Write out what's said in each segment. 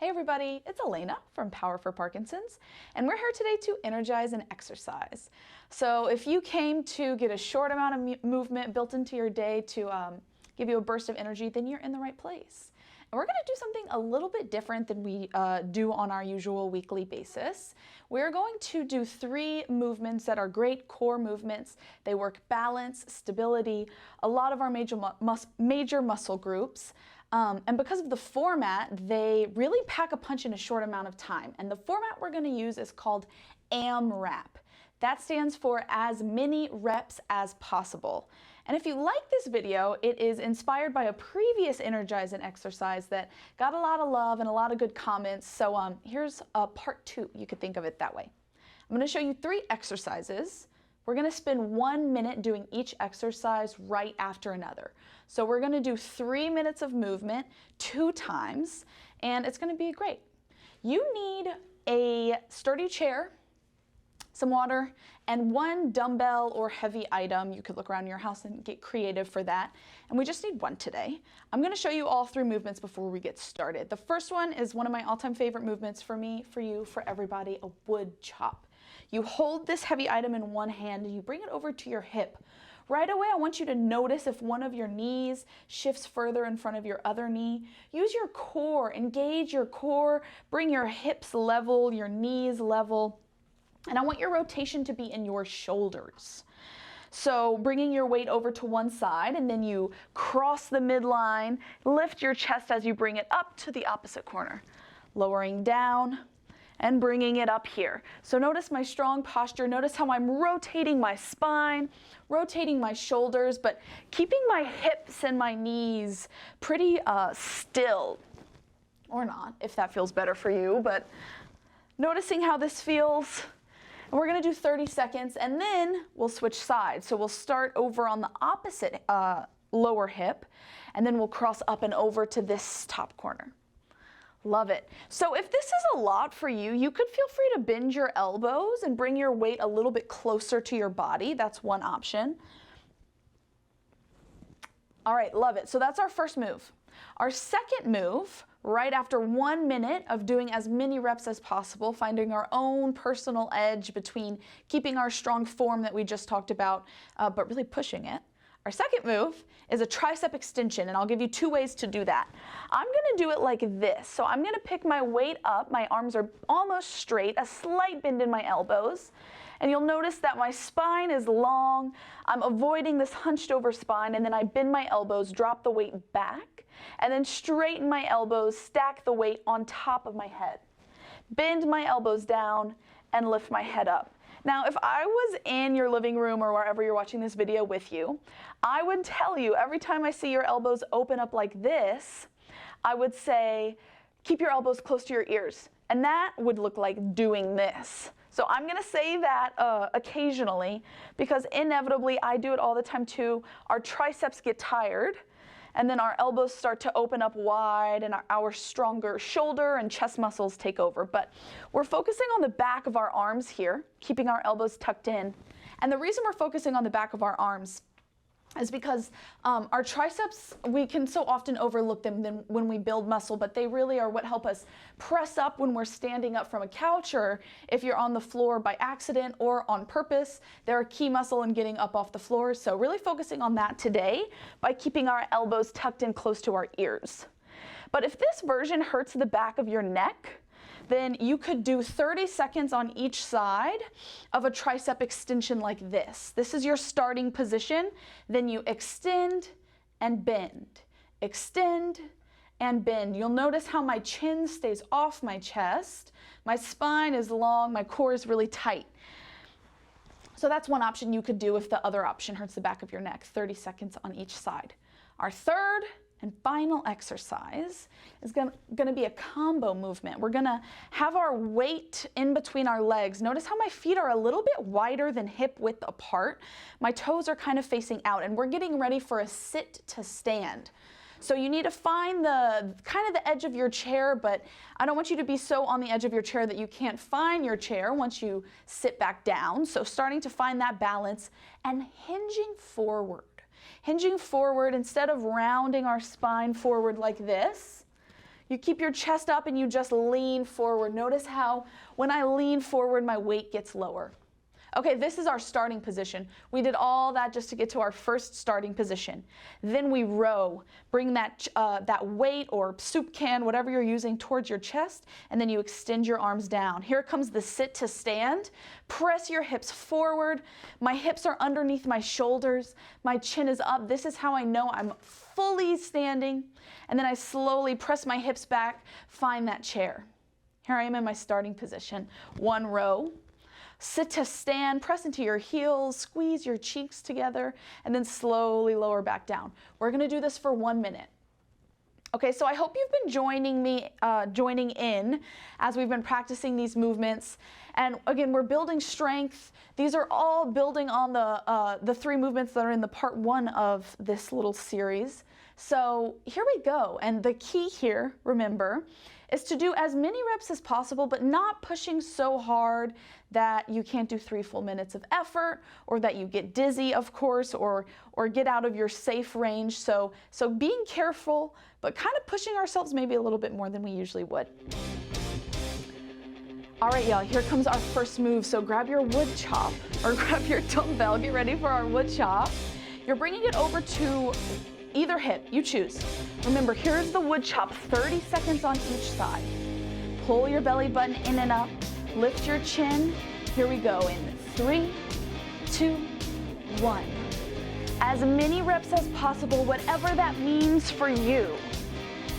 Hey everybody, it's Elena from Power for Parkinsons, and we're here today to energize and exercise. So if you came to get a short amount of movement built into your day to give you a burst of energy, then you're in the right place. And we're going to do something a little bit different than we do on our usual weekly basis. We're going to do 3 movements that are great core movements. They work balance, stability, a lot of our major muscle groups. And because of the format, they really pack a punch in a short amount of time. And the format we're going to use is called Amrap. That stands for as many reps as possible. And if you like this video, it is inspired by a previous Energize and exercise that got a lot of love and a lot of good comments. So here's part 2. You could think of it that way. I'm going to show you 3 exercises. We're going to spend 1 minute doing each exercise right after another. So we're going to do 3 minutes of movement 2 times, and it's going to be great. You need a sturdy chair, some water, and 1 dumbbell or heavy item. You could look around your house and get creative for that. And we just need 1 today. I'm going to show you all 3 movements before we get started. The first one is one of my all-time favorite movements for me, for you, for everybody, a Woodchop. You hold this heavy item in one hand and you bring it over to your hip. Right away, I want you to notice if one of your knees shifts further in front of your other knee. Use your core, engage your core, bring your hips level, your knees level. And I want your rotation to be in your shoulders. So bringing your weight over to one side, and then you cross the midline, lift your chest as you bring it up to the opposite corner. Lowering down and bringing it up here. So notice my strong posture. Notice how I'm rotating my spine, rotating my shoulders, but keeping my hips and my knees pretty still. Or not, if that feels better for you, but noticing how this feels. And we're going to do 30 seconds, and then we'll switch sides. So we'll start over on the opposite lower hip, and then we'll cross up and over to this top corner. Love it. So if this is a lot for you, you could feel free to bend your elbows and bring your weight a little bit closer to your body. That's one option. All right, love it. So that's our first move. Our second move, right after 1 minute of doing as many reps as possible, finding our own personal edge between keeping our strong form that we just talked about, but really pushing it. Our second move is a tricep extension, and I'll give you 2 ways to do that. I'm going to do it like this. So I'm going to pick my weight up. My arms are almost straight, a slight bend in my elbows. And you'll notice that my spine is long. I'm avoiding this hunched over spine, and then I bend my elbows, drop the weight back, and then straighten my elbows, stack the weight on top of my head. Bend my elbows down and lift my head up. Now, if I was in your living room or wherever you're watching this video with you, I would tell you every time I see your elbows open up like this, I would say, keep your elbows close to your ears. And that would look like doing this. So I'm going to say that occasionally because inevitably I do it all the time too. Our triceps get tired. And then our elbows start to open up wide and our stronger shoulder and chest muscles take over. But we're focusing on the back of our arms here, keeping our elbows tucked in. And the reason we're focusing on the back of our arms is because our triceps, we can so often overlook them when we build muscle, but they really are what help us press up when we're standing up from a couch, or if you're on the floor by accident or on purpose. They're a key muscle in getting up off the floor. So really focusing on that today by keeping our elbows tucked in close to our ears. But if this version hurts the back of your neck, then you could do 30 seconds on each side of a tricep extension like this. This is your starting position. Then you extend and bend, extend and bend. You'll notice how my chin stays off my chest. My spine is long, my core is really tight. So that's one option you could do if the other option hurts the back of your neck, 30 seconds on each side. Our third and final exercise is going to be a combo movement. We're going to have our weight in between our legs. Notice how my feet are a little bit wider than hip width apart. My toes are kind of facing out, and we're getting ready for a sit to stand. So you need to find the kind of the edge of your chair, but I don't want you to be so on the edge of your chair that you can't find your chair once you sit back down. So starting to find that balance and hinging forward. Hinging forward, instead of rounding our spine forward like this, You keep your chest up and you just lean forward. Notice how when I lean forward, my weight gets lower. Okay, this is our starting position. We did all that just to get to our first starting position. Then we row. Bring that weight or soup can, whatever you're using, towards your chest, and then you extend your arms down. Here comes the sit to stand. Press your hips forward. My hips are underneath my shoulders. My chin is up. This is how I know I'm fully standing. And then I slowly press my hips back, find that chair. Here I am in my starting position. One row. Sit to stand, press into your heels, squeeze your cheeks together, and then slowly lower back down. We're gonna do this for 1 minute. Okay, so I hope you've been joining in as we've been practicing these movements. And again, we're building strength. These are all building on the 3 movements that are in the part 1 of this little series. So here we go. And the key here, remember, is to do as many reps as possible, but not pushing so hard that you can't do 3 full minutes of effort, or that you get dizzy, of course, or get out of your safe range. So being careful, but kind of pushing ourselves maybe a little bit more than we usually would. All right, y'all, here comes our first move. So grab your Woodchop or grab your dumbbell. Get ready for our Woodchop. You're bringing it over to either hip, you choose. Remember, here's the Woodchop, 30 seconds on each side. Pull your belly button in and up, lift your chin. Here we go in 3, 2, 1. As many reps as possible, whatever that means for you.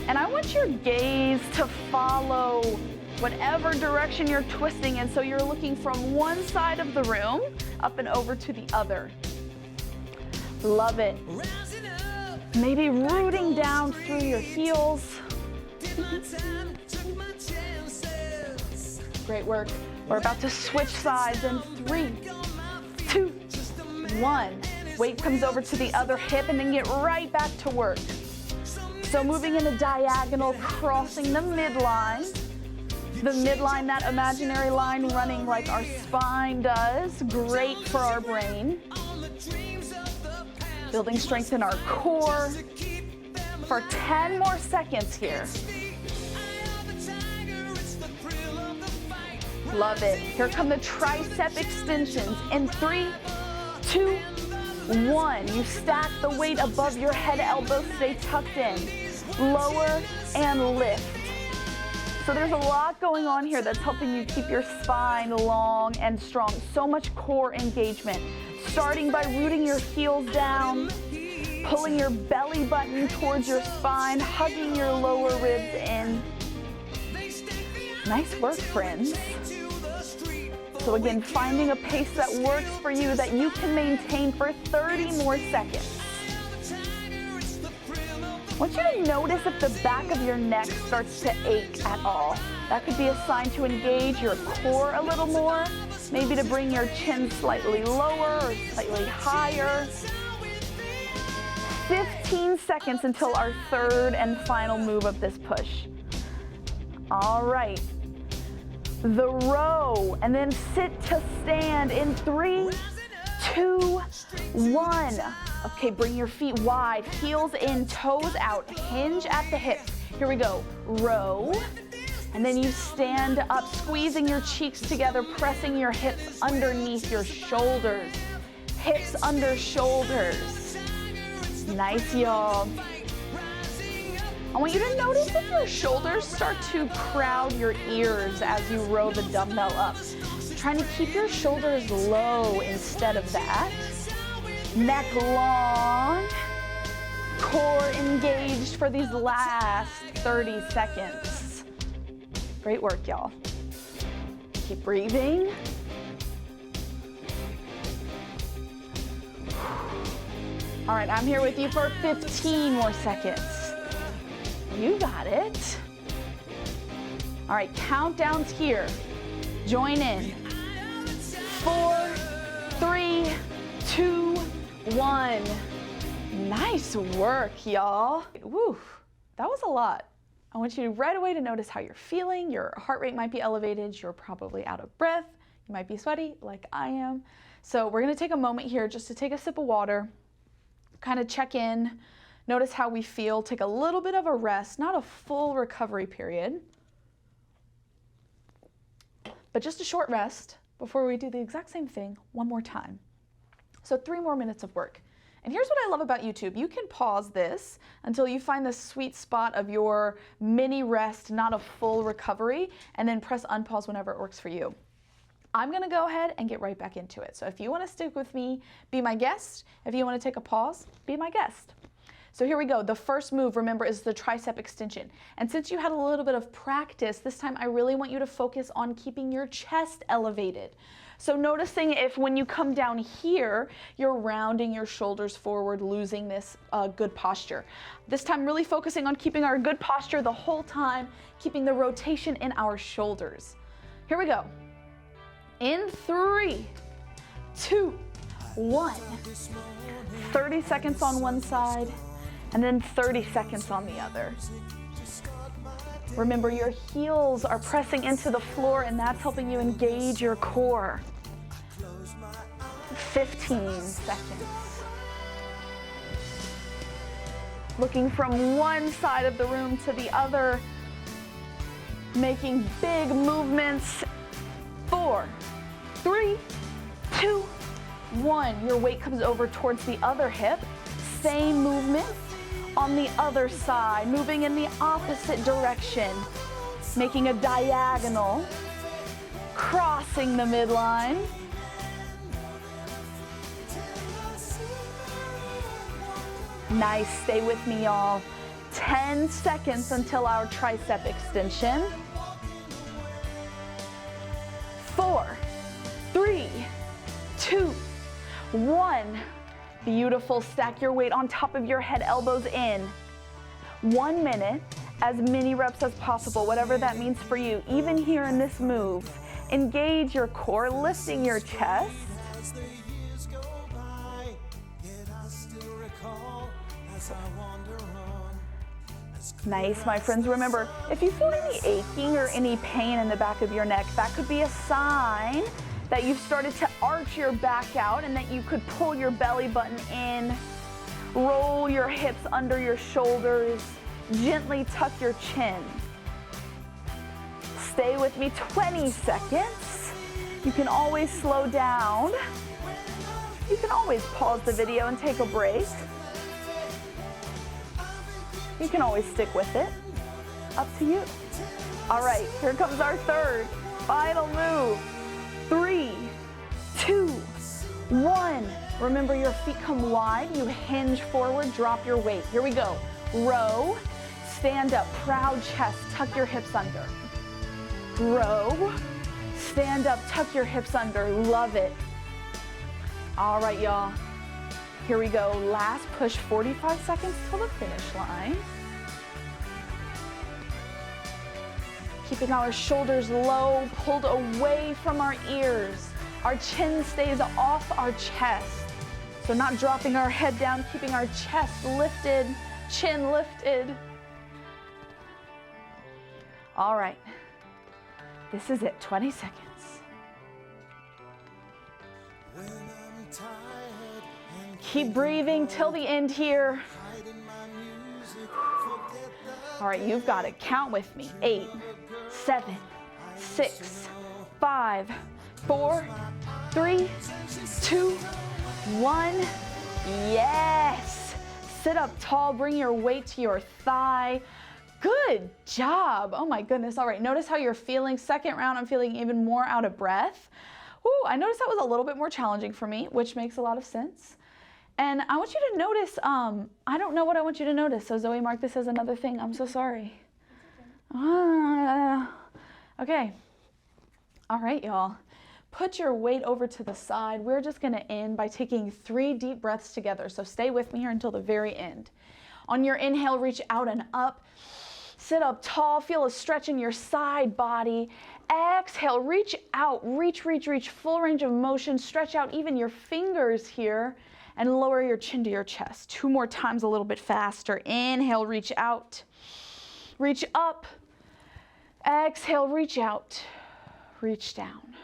And I want your gaze to follow whatever direction you're twisting in, so you're looking from one side of the room up and over to the other. Love it. Maybe rooting down through your heels. Great work. We're about to switch sides in 3, 2, 1. Weight comes over to the other hip and then get right back to work. So moving in a diagonal, crossing the midline. The midline, that imaginary line running like our spine does. Great for our brain. Building strength in our core for 10 more seconds here. Love it. Here come the tricep extensions in 3, 2, 1. You stack the weight above your head, elbows stay tucked in. Lower and lift. So there's a lot going on here that's helping you keep your spine long and strong. So much core engagement. Starting by rooting your heels down, pulling your belly button towards your spine, hugging your lower ribs in. Nice work, friends. So again, finding a pace that works for you that you can maintain for 30 more seconds. I want you to notice if the back of your neck starts to ache at all. That could be a sign to engage your core a little more, maybe to bring your chin slightly lower or slightly higher. 15 seconds until our third and final move of this push. All right. The row, and then sit to stand in 3, 2, 1. Okay, bring your feet wide, heels in, toes out, hinge at the hips. Here we go, row, and then you stand up, squeezing your cheeks together, pressing your hips underneath your shoulders. Hips under shoulders. Nice, y'all. I want you to notice if your shoulders start to crowd your ears as you row the dumbbell up. Trying to keep your shoulders low instead of that. Neck long. Core engaged for these last 30 seconds. Great work, y'all. Keep breathing. All right, I'm here with you for 15 more seconds. You got it. All right, countdowns here. Join in. 4, 3, 2, 1. Nice work, y'all. Woo, that was a lot. I want you right away to notice how you're feeling. Your heart rate might be elevated. You're probably out of breath. You might be sweaty like I am. So we're gonna take a moment here just to take a sip of water, kind of check in, Notice how we feel. Take a little bit of a rest, not a full recovery period, but just a short rest before we do the exact same thing one more time. So 3 more minutes of work. And here's what I love about YouTube. You can pause this until you find the sweet spot of your mini rest, not a full recovery, and then press unpause whenever it works for you. I'm gonna go ahead and get right back into it. So if you wanna stick with me, be my guest. If you wanna take a pause, be my guest. So here we go. The first move, remember, is the tricep extension. And since you had a little bit of practice, this time I really want you to focus on keeping your chest elevated. So noticing if when you come down here, you're rounding your shoulders forward, losing this good posture. This time really focusing on keeping our good posture the whole time, keeping the rotation in our shoulders. Here we go. In 3, 2, 1. 30 seconds on one side, and then 30 seconds on the other. Remember, your heels are pressing into the floor, and that's helping you engage your core. 15 seconds. Looking from one side of the room to the other, making big movements. 4, 3, 2, 1. Your weight comes over towards the other hip. Same movement on the other side, moving in the opposite direction, making a diagonal, crossing the midline. Nice, stay with me, y'all. 10 seconds until our tricep extension. 4, 3, 2, 1. Beautiful. Stack your weight on top of your head, elbows in. 1 minute, as many reps as possible, whatever that means for you. Even here in this move, engage your core, lifting your chest. Nice, my friends. Remember, if you feel any aching or any pain in the back of your neck, that could be a sign that you've started to arch your back out and that you could pull your belly button in, roll your hips under your shoulders, gently tuck your chin. Stay with me 20 seconds. You can always slow down. You can always pause the video and take a break. You can always stick with it. Up to you. All right, here comes our third, final move. 3, 2, 1. Remember, your feet come wide. You hinge forward, drop your weight. Here we go. Row, stand up, proud chest, tuck your hips under. Row, stand up, tuck your hips under. Love it. All right, y'all. Here we go. Last push, 45 seconds till the finish line. Keeping our shoulders low, pulled away from our ears. Our chin stays off our chest. So not dropping our head down, keeping our chest lifted, chin lifted. All right. This is it, 20 seconds. Keep breathing till the end here. All right, you've got it. Count with me. 8, 7, 6, 5, 4, 3, 2, 1. Yes. Sit up tall. Bring your weight to your thigh. Good job. Oh my goodness. All right, notice how you're feeling. Second round, I'm feeling even more out of breath. Ooh, I noticed that was a little bit more challenging for me, which makes a lot of sense. And I want you to notice, I don't know what I want you to notice. So Zoe, mark this as another thing. I'm so sorry. Okay. All right, y'all. Put your weight over to the side. We're just gonna end by taking 3 deep breaths together. So stay with me here until the very end. On your inhale, reach out and up. Sit up tall. Feel a stretch in your side body. Exhale, reach out. Reach, reach, reach. Full range of motion. Stretch out even your fingers here. And lower your chin to your chest. 2 more times, a little bit faster. Inhale, reach out. Reach up. Exhale, reach out. Reach down.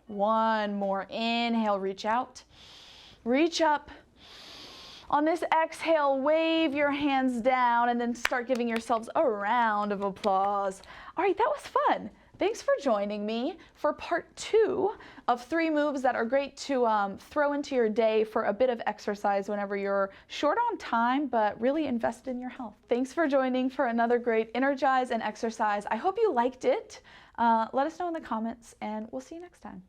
1 more. Inhale, reach out. Reach up. On this exhale, wave your hands down and then start giving yourselves a round of applause. All right, that was fun. Thanks for joining me for part 2 of 3 moves that are great to throw into your day for a bit of exercise whenever you're short on time, but really invest in your health. Thanks for joining for another great Energize and exercise. I hope you liked it. Let us know in the comments, and we'll see you next time.